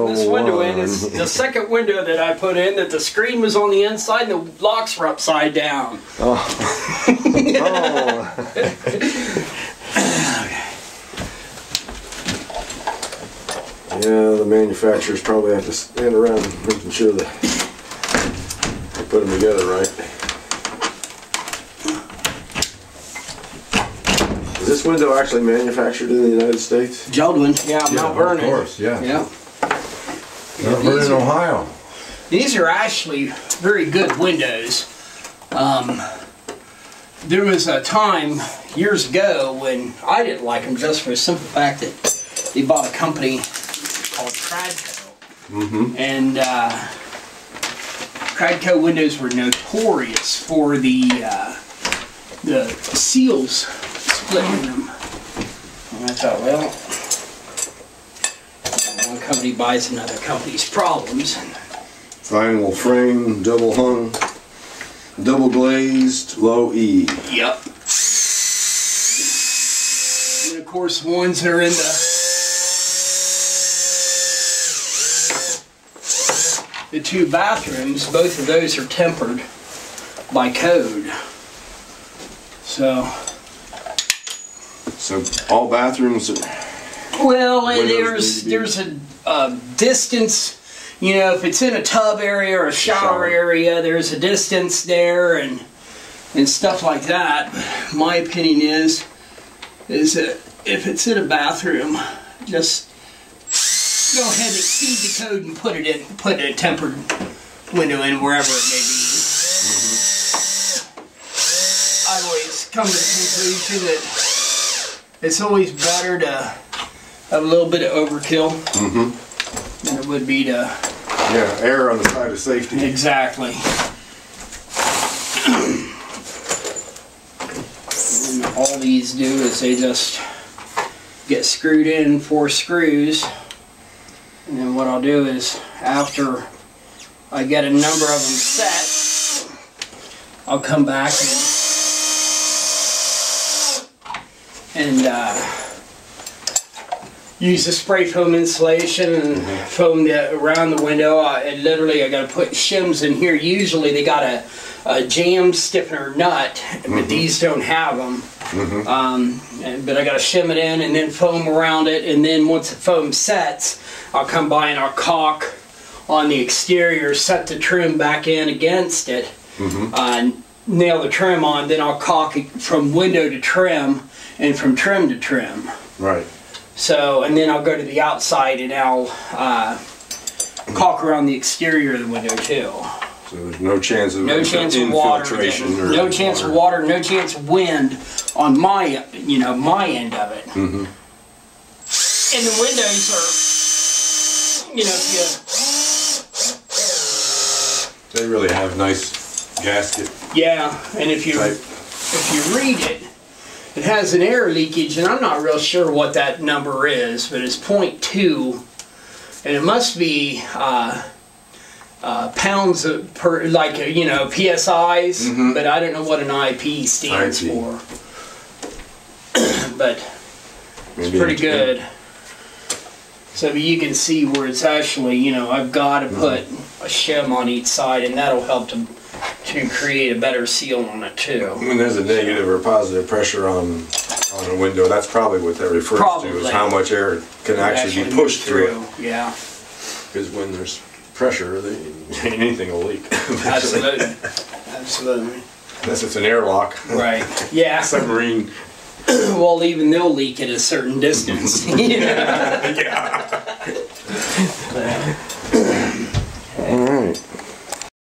this window in is the second window that I put in that the screen was on the inside and the locks were upside down. Oh. Oh. Yeah, the manufacturers probably have to stand around making sure that they put them together right. Is this window actually manufactured in the United States? Jeld-Wen, yeah, Mount Vernon. Of course, yeah. Yeah. Mount Vernon, Ohio. These are actually very good windows. There was a time years ago when I didn't like them just for the simple fact that they bought a company called Tradco. And Tradco windows were notorious for the seals splitting them. And I thought, well, one company buys another company's problems. Vinyl frame, double hung, double glazed, low E. Yep. And of course, the ones that are in the two bathrooms, both of those are tempered by code. So all bathrooms. Well, there's a distance. You know, if it's in a tub area or a shower area, there's a distance there and stuff like that. My opinion is that if it's in a bathroom, just go ahead and exceed the code and put a tempered window in wherever it may be. I've always come to the conclusion that it's always better to have a little bit of overkill than it would be to... Yeah, err on the side of safety. Exactly. And all these do is they just get screwed in 4 screws. And then what I'll do is, after I get a number of them set, I'll come back and use the spray foam insulation and foam around the window. And literally I got to put shims in here. Usually they got a jam stiffener nut, but these don't have them. But I got to shim it in and then foam around it, and then once the foam sets, I'll come by and I'll caulk on the exterior, set the trim back in against it, nail the trim on, then I'll caulk it from window to trim and from trim to trim. Right. So, and then I'll go to the outside and I'll caulk around the exterior of the window too. So there's no chance of water, no chance of water, no chance of wind on my, my end of it. And the windows are, they really have nice gasket. Yeah, and if you read it, it has an air leakage, and I'm not real sure what that number is, but it's 0.2, and it must be pounds per, like, PSIs, but I don't know what an IP stands for. But it's pretty good. So you can see where it's actually, I've got to put a shim on each side, and that'll help to create a better seal on it too. When there's a negative or positive pressure on a window, that's probably what that refers to, is how much air can actually be pushed through it. Yeah. Because when there's pressure, anything will leak. Absolutely. Absolutely. Unless it's an airlock. Right. Yeah. Submarine. Well, even they'll leak at a certain distance. Yeah.